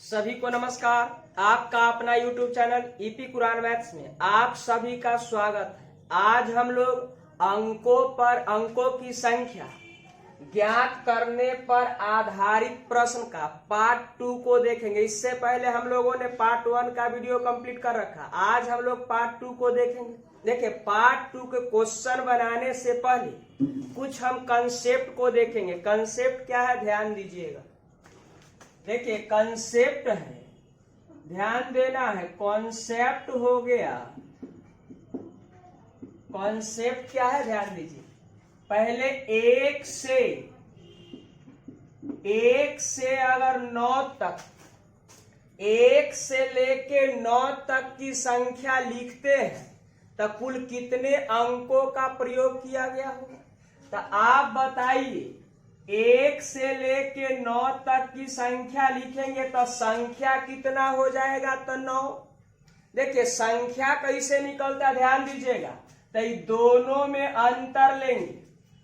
सभी को नमस्कार। आपका अपना YouTube channel EP Quran maths में आप सभी का स्वागत है। आज हम लोग अंकों की संख्या ज्ञात करने पर आधारित प्रश्न का पार्ट 2 को देखेंगे। इससे पहले हम लोगों ने पार्ट 1 का वीडियो कंप्लीट कर रखा। आज हम लोग पार्ट 2 को देखेंगे। देखिए, पार्ट 2 के क्वेश्चन बनाने से पहले कुछ हम कंसेप्ट को देखेंगे। कंसेप्ट क्या है, ध्यान दीजिएगा। देखिए, कंसेप्ट है, ध्यान देना है। कॉन्सेप्ट हो गया, कॉन्सेप्ट क्या है ध्यान दीजिए। पहले एक से अगर 9 तक, 1 से लेके 9 तक की संख्या लिखते हैं तो कुल कितने अंकों का प्रयोग किया गया होगा। तो आप बताइए, 1 से लेके 9 तक की संख्या लिखेंगे तो संख्या कितना हो जाएगा, तो 9। देखिए, संख्या कैसे निकलता है ध्यान दीजिएगा। तो ये दोनों में अंतर लेंगे।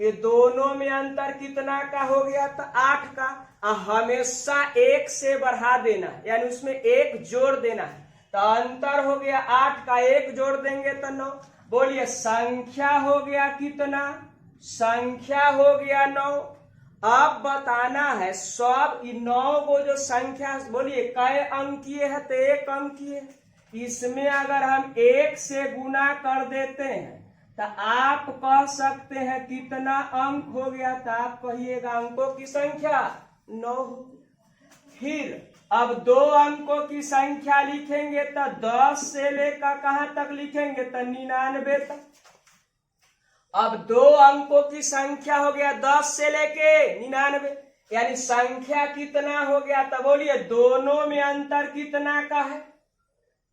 ये दोनों में अंतर कितना का हो गया, तो 8 का। हमेशा 1 से बढ़ा देना, यानी उसमें 1 जोड़ देना है। तो अंतर हो गया 8 का, 1 जोड़ देंगे तो 9। बोलिए, संख्या हो गया कितना, संख्या हो गया 9। अब बताना है सब 9 को जो संख्या, बोलिए कै अंकीय है, तो 1 अंकीय। इसमें अगर हम 1 से गुना कर देते हैं तो आप कह सकते हैं कितना अंक हो गया, तो आप कहिएगा अंकों की संख्या 9 हो गया। फिर अब 2 अंकों की संख्या लिखेंगे तो 10 से लेकर कहां तक लिखेंगे, तो 99 तक। अब 2 अंकों की संख्या हो गया 10 से लेके 99, यानी संख्या कितना हो गया, तो बोलिए दोनों में अंतर कितना का है,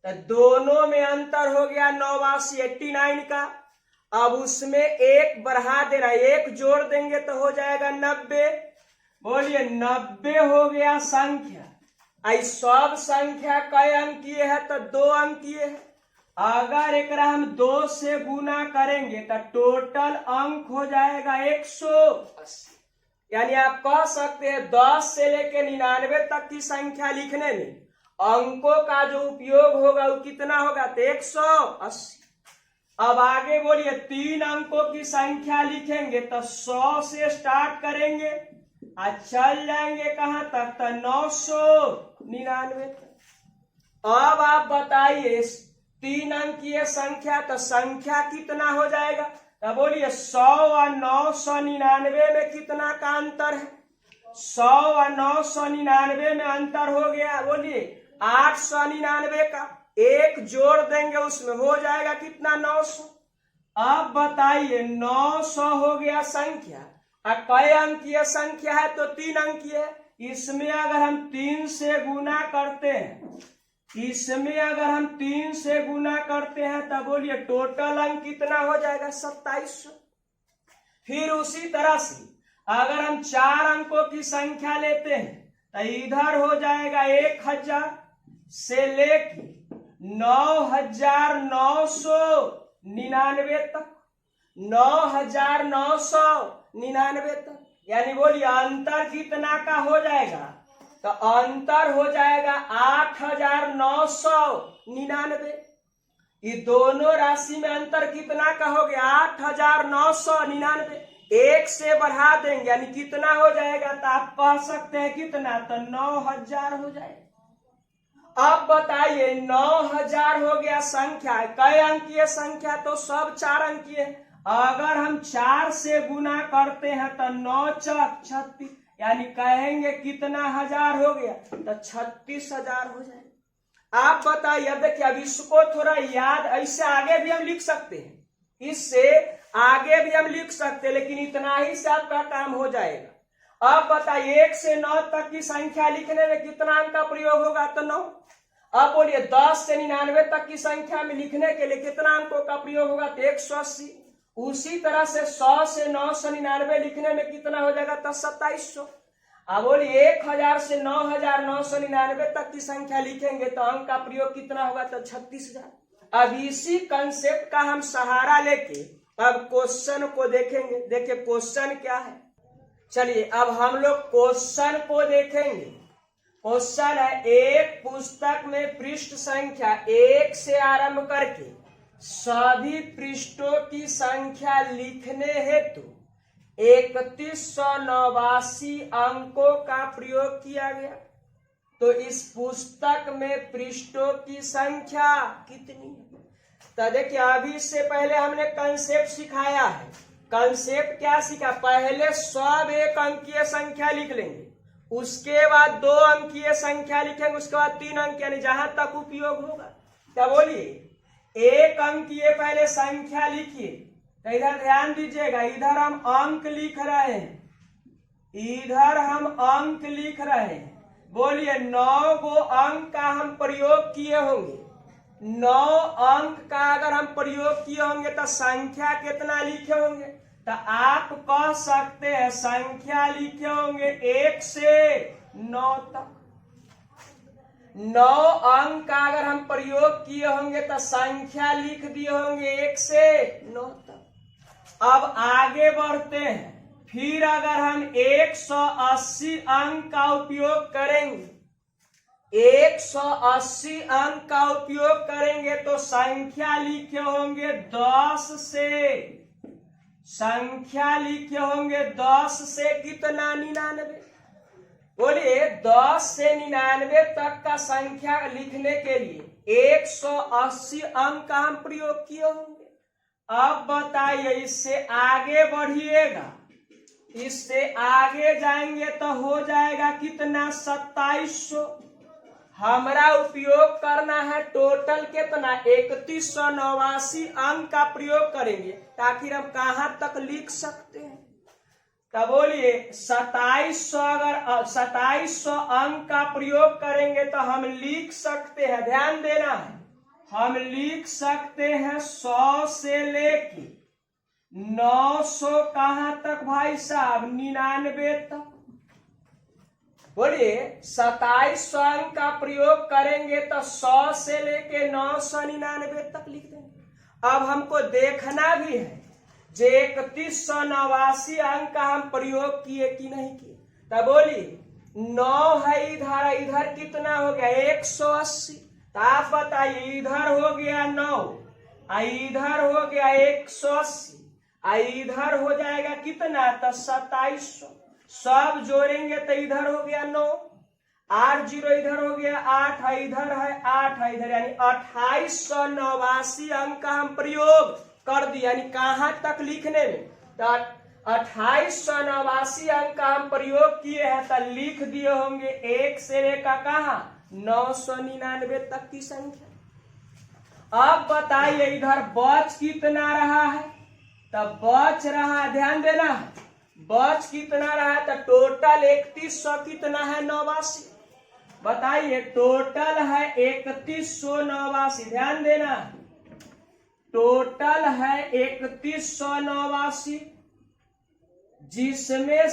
तो दोनों में अंतर हो गया 89, 89 का। अब उसमें 1 बढ़ा देना, 1 जोड़ देंगे तो हो जाएगा 90। बोलिए 90 हो गया संख्या। आई सब संख्या कई अंकीय है, तो 2 अंकीय है। अगर एक हम 2 से गुना करेंगे तो टोटल अंक हो जाएगा 180। यानी आप कह सकते हैं 10 से लेकर 99 तक की संख्या लिखने में अंकों का जो उपयोग होगा वो कितना होगा, तो 180। अब आगे बोलिए 3 अंकों की संख्या लिखेंगे तो 100 से स्टार्ट करेंगे और चल जाएंगे कहां तक, तो 999 तक। अब आप बताइए 3 अंकीय संख्या, तो संख्या कितना हो जाएगा, तो बोलिए 100 और 999 में कितना का अंतर है, 100 और 999 में अंतर हो गया, बोलिए 899 का। 1 जोड़ देंगे उसमें हो जाएगा कितना, 900। अब बताइए 900 हो गया संख्या, और कई अंकीय संख्या है, तो 3 अंकीय है। इसमें अगर हम 3 से गुना करते हैं, इसमें अगर हम 3 से गुना करते हैं तो बोलिए टोटल अंक कितना हो जाएगा, 2700। फिर उसी तरह से अगर हम 4 अंकों की संख्या लेते हैं तो इधर हो जाएगा 1000 से लेके 9999 तक, 9999 तक। यानी बोलिए अंतर कितना का हो जाएगा, तो अंतर हो जाएगा 8999। ये दोनों राशि में अंतर कितना का हो गया, 8999। 1 से बढ़ा देंगे यानी कितना हो जाएगा, तो आप कह सकते हैं कितना, तो 9000 हो जाएगा। अब बताइए 9000 हो गया संख्या, कई अंकीय संख्या, तो सब 4 अंकीय। अगर हम 4 से गुना करते हैं तो 9 चौक 36, यानी कहेंगे कितना हजार हो गया, तो 36000 हो जाएगा। आप बताइए, अब देखिए, अब इसको थोड़ा याद, ऐसे आगे भी हम लिख सकते हैं, इससे आगे भी हम लिख सकते हैं, लेकिन इतना ही से आपका काम हो जाएगा। अब बताइए 1 से 9 तक की संख्या लिखने में कितना अंक का प्रयोग होगा, तो 9। अब बोलिए 10 से 99 तक की संख्या में लिखने के लिए कितना अंकों का प्रयोग होगा, तो 180। उसी तरह से 100 से 999 लिखने में कितना हो जाएगा, तो 2700। अब बोलिए 1000 से 9999 तक की संख्या लिखेंगे तो अंक का प्रयोग कितना होगा, तो 36000। अब इसी कंसेप्ट का हम सहारा लेके अब क्वेश्चन को देखेंगे। देखिए क्वेश्चन क्या है, चलिए अब हम लोग क्वेश्चन को देखेंगे। क्वेश्चन है, एक पुस्तक में पृष्ठ संख्या 1 से आरंभ करके सभी पृष्ठों की संख्या लिखने हेतु 3189 अंकों का प्रयोग किया गया। तो इस पुस्तक में पृष्ठों की संख्या कितनी है? तो देखिए, अभी इससे पहले हमने कंसेप्ट सिखाया है। कंसेप्ट क्या सीखा? पहले सब एक अंकीय संख्या लिख लेंगे, उसके बाद 2 अंकीय संख्या लिखेंगे, उसके बाद 3 अंक, यानी जहां तक उपयोग होगा। क्या बोलिए? एक अंकीय पहले संख्या लिखिए। तो इधर ध्यान दीजिएगा, इधर हम अंक लिख रहे हैं, इधर हम अंक लिख रहे हैं। बोलिए, 9 गो अंक का हम प्रयोग किए होंगे। 9 अंक का अगर हम प्रयोग किए होंगे तो संख्या कितना लिखे होंगे? तो आप कह सकते हैं संख्या लिखे होंगे 1 से 9 तक। 9 अंक का अगर हम प्रयोग किए होंगे तो संख्या लिख दिए होंगे 1 से 9 तक। अब आगे बढ़ते हैं। फिर अगर हम 180 अंक का उपयोग करेंगे, 180 अंक का उपयोग करेंगे तो संख्या लिखे होंगे 10 से, संख्या लिखे होंगे 10 से कितना? 99। बोलिए, 10 से 99 तक का संख्या लिखने के लिए 180 अंक का हम प्रयोग किए होंगे। अब बताइए, इससे आगे बढ़िएगा, इससे आगे जाएंगे तो हो जाएगा कितना? 2700। हमारा उपयोग करना है टोटल कितना? 3189 अंक का प्रयोग करेंगे, ताकि हम कहां तक लिख सकते हैं। तो बोलिए, 2700 अगर 2700 अंक का प्रयोग करेंगे तो हम लिख सकते हैं, ध्यान देना है, हम लिख सकते हैं 100 से लेके 900 कहां तक भाई साहब? 99 तक। बोलिए, 2700 अंक का प्रयोग करेंगे तो 100 से लेके 999 तक लिख देंगे। अब हमको देखना भी है जे 3189 अंक का हम प्रयोग किए कि नहीं किए। तो बोलिए, 9 है इधर, इधर कितना हो गया? 180। तो आप बताइए, इधर हो गया 9, इधर हो गया 180, इधर हो जाएगा कितना? तो 2700। सब जोड़ेंगे तो इधर हो गया 9, 8 0 इधर हो गया 8, इधर है 8 है इधर, यानी 2889 अंक का हम प्रयोग कर दिया। यानी कहां तक लिखने में? तो 2889 अंक का हम प्रयोग किए हैं, तो लिख दिए होंगे 1 से लेकर कहां? 999 तक की संख्या। अब बताइए, इधर बच कितना रहा है? तो बच रहा, ध्यान देना है, बच कितना रहा है? तो टोटल 3100 कितना है? 89। बताइए, टोटल है 3189, ध्यान देना, टोटल है 3189, जिसमें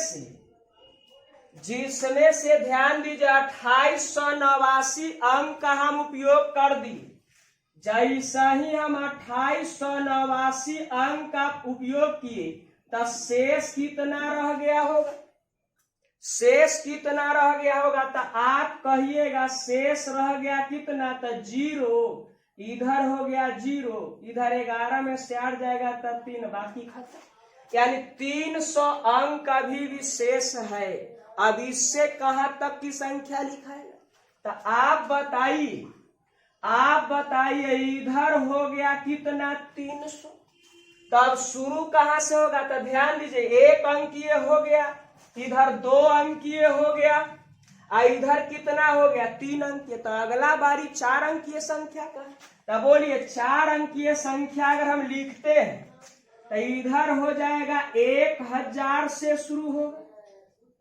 से ध्यान दीजिए 2889 अंक का हम उपयोग कर दिए। जैसा ही हम 2889 अंक का उपयोग किए तो शेष कितना रह गया होगा? शेष कितना रह गया होगा? तो आप कहिएगा शेष रह गया कितना? तो 0, इधर हो गया 0, इधर 11 में से 8 जाएगा तो 3, बाकी खत्म। यानी 300 अंक का भी शेष है। अब इससे कहां तक की संख्या लिखाएगा? तो आप बताइए, इधर हो गया कितना? 300। तब शुरू कहां से होगा? तो ध्यान दीजिए, 1 अंकीय हो गया, इधर 2 अंकीय हो गया, इधर कितना हो गया? 3 अंकीय। तो अगला बारी 4 अंकीय संख्या का। तो बोलिए, 4 अंकीय संख्या अगर हम लिखते हैं तो इधर हो जाएगा 1000 से शुरू होगा,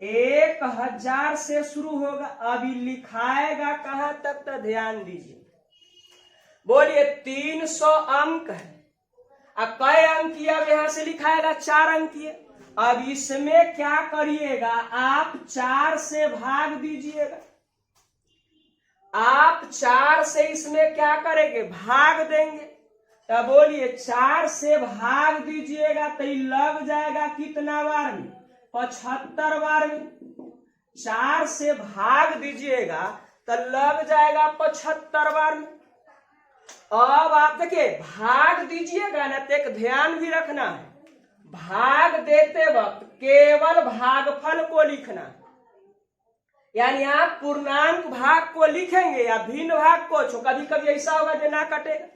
1000 से शुरू होगा। अभी लिखाएगा कहां तक? तो ध्यान दीजिए, बोलिए 300 अंक है, अब कई अंकीय? अब यहां से लिखाएगा 4 अंकीय। अब इसमें क्या करिएगा? आप 4 से भाग दीजिएगा, आप 4 से इसमें क्या करेंगे? भाग देंगे। तो बोलिए, 4 से भाग दीजिएगा तो लग जाएगा कितना बार में? 75 बार में। 4 से भाग दीजिएगा तो लग जाएगा 75 बार में। अब आप देखिए भाग दीजिएगा ना तो एक ध्यान भी रखना है, भाग देते वक्त केवल भागफल को लिखना है। यानी आप पूर्णांक भाग को लिखेंगे या भिन्न भाग को, कभी कभी ऐसा होगा जो ना कटेगा,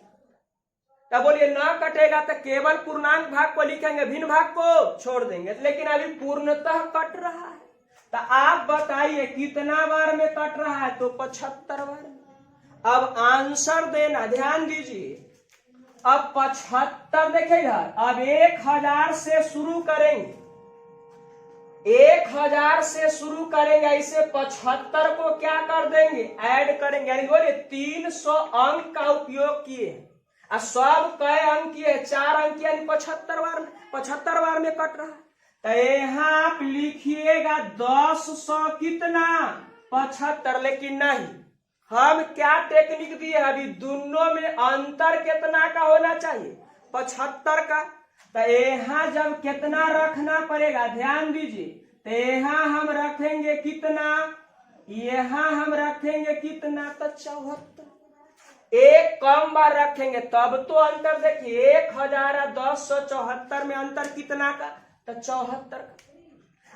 तब बोलिए ना कटेगा तो केवल पूर्णांक भाग को लिखेंगे, भिन्न भाग को छोड़ देंगे। लेकिन अभी पूर्णतः कट रहा है, तो आप बताइए कितना बार में कट रहा है? तो 75 बार में। अब आंसर देना, ध्यान दीजिए। अब 75 देखिएगा, अब 1000 से शुरू करेंगे, 1000 से शुरू करेंगे, इसे 75 को क्या कर देंगे? ऐड करेंगे। यानी बोलिए 300 अंक का उपयोग किए और सब कई अंक किए? 4 अंक, यानी 75 बार में, 75 बार में कट रहा है। तो यहाँ आप लिखिएगा 10 कितना? 75। लेकिन नहीं, हम क्या टेक्निक दिए? अभी दोनों में अंतर कितना का होना चाहिए? 75 का। तो यहाँ जब कितना रखना पड़ेगा, ध्यान दीजिए, तो यहाँ हम रखेंगे कितना? यहाँ हम रखेंगे कितना? तो 74। एक कम बार रखेंगे तब तो अंतर देखिए, 1000 और 1074 में अंतर कितना का? तो 74 का।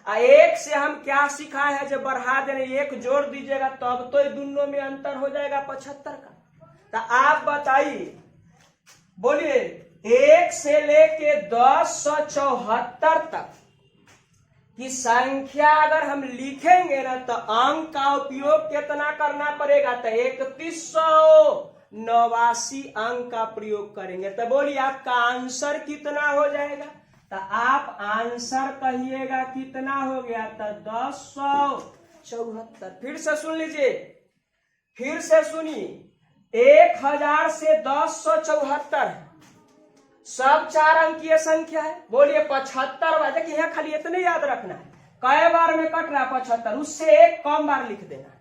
1 से हम क्या सिखाए हैं? जब बढ़ा देने 1 जोड़ दीजिएगा तब तो दोनों में अंतर हो जाएगा 75 का। तो आप बताइए, बोलिए 1 से लेके 1074 तक की संख्या अगर हम लिखेंगे ना तो अंक का उपयोग कितना करना पड़ेगा? तो 3189 अंक का प्रयोग करेंगे। तो बोलिए आपका आंसर कितना हो जाएगा? तो आप आंसर कहिएगा कितना हो गया? तो 1074। फिर से सुन लीजिए, फिर से सुनिए, 1000 से 1074 सब 4 अंकीय संख्या है। बोलिए 75 बार। देखिए यहाँ खाली इतने याद रखना है, कई बार में कट रहा 75, उससे एक कम बार लिख देना है,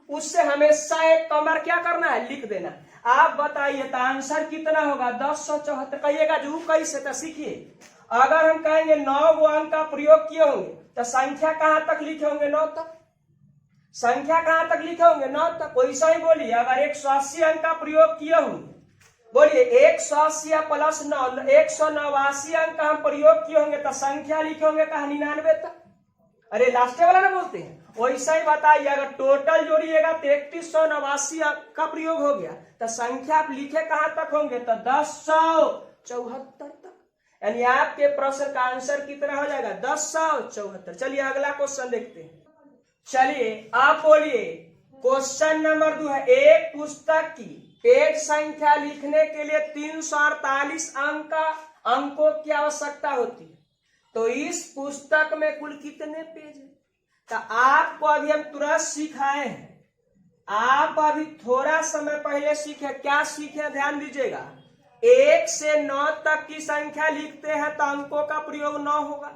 उससे हमेशा एक कम बार क्या करना है? लिख देना। आप बताइए तो आंसर कितना होगा? 1074। कहिएगा जो कैसे? तो सीखिए, अगर हम कहेंगे 9 अंक का प्रयोग किए होंगे तो संख्या कहां तक लिखे होंगे? 9 तक। संख्या कहां तक लिखे होंगे? 9 तक। वैसा ही बोलिए, अगर 180 अंक का प्रयोग किए होंगे, बोलिए 180 प्लस 9, 189 अंक का हम प्रयोग किए होंगे तो संख्या लिखे होंगे कहा? 99 तक। अरे लास्ट वाला ना बोलते हैं, वैसा ही बताइए, अगर टोटल जोड़िएगा तो 3189 अंक का प्रयोग हो गया तो संख्या आप लिखे कहां तक होंगे? तो 1074 तक। यानी आपके प्रश्न का आंसर कितना हो जाएगा? 1074। चलिए अगला क्वेश्चन देखते हैं। चलिए आप बोलिए, क्वेश्चन नंबर 2 है, एक पुस्तक की पेज संख्या लिखने के लिए 348 अंकों की आवश्यकता होती है, तो इस पुस्तक में कुल कितने पेज है? तो आपको अभी हम तुरंत सिखाए हैं, आप अभी थोड़ा समय पहले सीखे। क्या सीखे? ध्यान दीजिएगा, 1 से 9 तक की संख्या लिखते हैं तो अंकों का प्रयोग 9 होगा।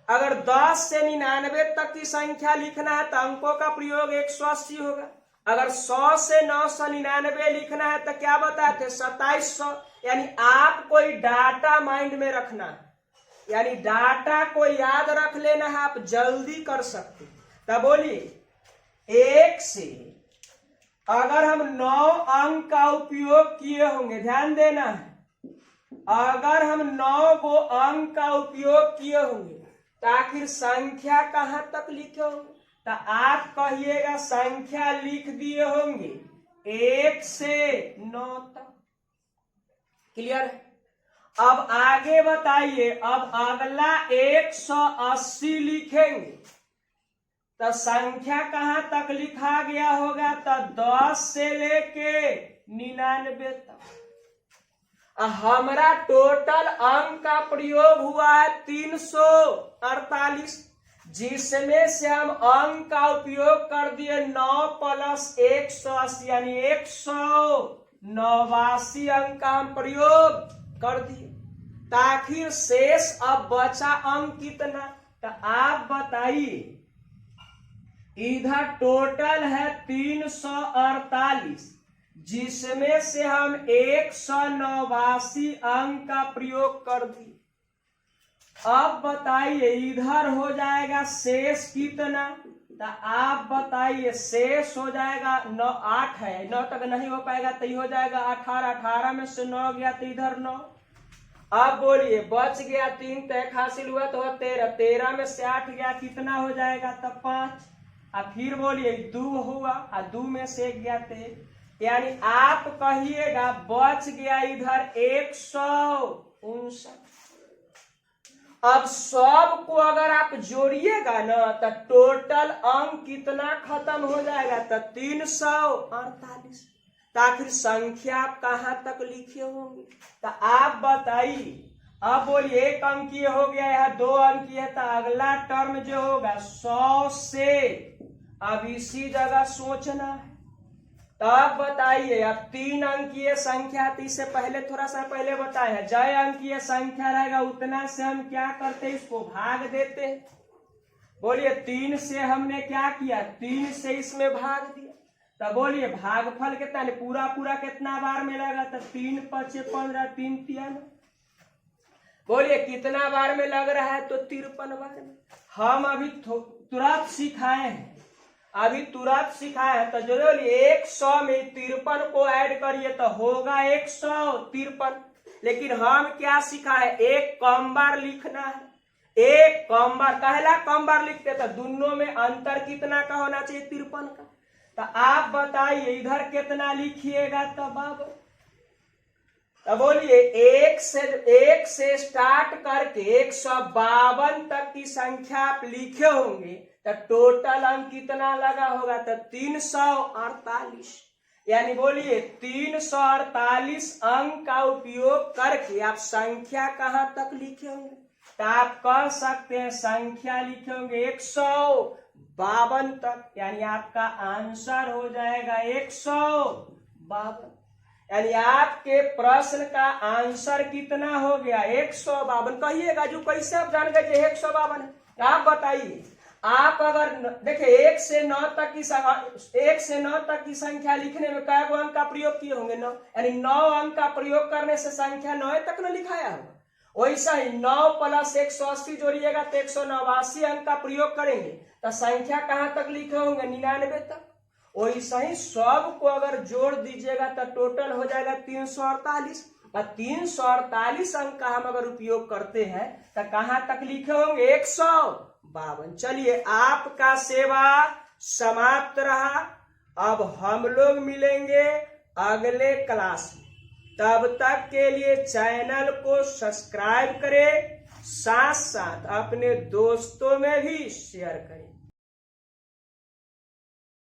अगर 10 से 99 तक की संख्या लिखना है तो अंकों का प्रयोग 180 होगा। अगर 100 से 999 लिखना है तो क्या बताए थे? 2700। यानी आप कोई डाटा माइंड में रखना है, यानी डाटा को याद रख लेना है, आप जल्दी कर सकते। तब बोलिए 1 से अगर हम 9 अंक का उपयोग किए होंगे, ध्यान देना है, अगर हम 9 को अंक का उपयोग किए होंगे तो आखिर संख्या कहां तक लिखे होंगे? तो आप कहिएगा संख्या लिख दिए होंगे 1 से 9 तक। क्लियर है? अब आगे बताइए, अब अगला 180 लिखेंगे तो संख्या कहां तक लिखा गया होगा? तो 10 से लेके 99 तक। हमारा टोटल अंक का प्रयोग हुआ है 348, जिसमें से हम अंक का उपयोग कर दिए 9 प्लस 180, यानी 189 अंक का हम प्रयोग कर दिए। आखिर शेष अब बचा अंक कितना? तो आप बताइए, इधर टोटल है 348, जिसमें से हम 189 अंक का प्रयोग कर दिए। अब बताइए इधर हो जाएगा शेष कितना? तो आप बताइए शेष हो जाएगा 9, 8 है, 9 तक नहीं हो पाएगा तो ये हो जाएगा 18, 18 में से 9 गया तो इधर 9। अब बोलिए बच गया 3 तो 1 हासिल हुआ तो 13, 13 में से 8 गया कितना हो जाएगा तब 5। अब फिर बोलिए 2 हुआ और 2 में से 1 गया तो, यानी आप कहिएगा बच गया इधर 159। अब सब को अगर आप जोड़िएगा ना तो टोटल अंक कितना खत्म हो जाएगा तो 348। तो आखिर संख्या आप कहां तक लिखे होंगे तो आप बताइए। अब बोलिए 1 अंकीय हो गया, यह 2 अंकीय है तो अगला टर्म जो होगा 100 से अब इसी जगह सोचना है। तब बताइए अब 3 अंकीय संख्या थी, इससे पहले थोड़ा सा पहले बताया है जय अंकीय संख्या रहेगा उतना से हम क्या करते हैं इसको भाग देते हैं। बोलिए 3 से हमने क्या किया 3 से इसमें भाग दिया। तब बोलिए भागफल कितना पूरा पूरा कितना बार में लगा तो 3 × 5 = 15, 3 × 3 = 9। बोलिए कितना बार में लग रहा है तो 53 बार में। हम अभी तुरंत सिखाए हैं, अभी तुरंत सिखाया है तो जो 100 में 53 को ऐड करिए तो होगा 153। लेकिन हम क्या सिखा है एक कम बार लिखना है, एक कम बार, पहला कम बार लिखते तो दोनों में अंतर कितना का होना चाहिए 53 का। तो आप बताइए इधर कितना लिखिएगा तब अब तो बोलिए 1 से स्टार्ट करके 152 तक की संख्या आप लिखे होंगे तो टोटल अंक कितना लगा होगा तो 348। यानी बोलिए 348 अंक का उपयोग करके आप संख्या कहां तक लिखे होंगे तो आप कह सकते हैं संख्या लिखे होंगे 152 तक। यानी आपका आंसर हो जाएगा 152। यानी आपके प्रश्न का आंसर कितना हो गया 152। कहिएगा जो कैसे आप जान गए 152 है। आप बताइए आप अगर देखिए 1 से 9 तक की संख्या लिखने में कै गो अंक का प्रयोग किए होंगे 9, यानी 9 अंक का प्रयोग करने से संख्या 9 तक न लिखाया होगा। वैसा ही 9 + 180 जोड़िएगा तो 189 अंक का प्रयोग करेंगे तो संख्या कहां तक लिखे होंगे 99 तक। वैसा ही सब को अगर जोड़ दीजिएगा तो टोटल हो जाएगा 348 और 348 अंक का हम अगर उपयोग करते हैं तो कहां तक लिखे होंगे 152। चलिए आपका सेवा समाप्त रहा। अब हम लोग मिलेंगे अगले क्लास में, तब तक के लिए चैनल को सब्सक्राइब करें, साथ साथ अपने दोस्तों में भी शेयर करें।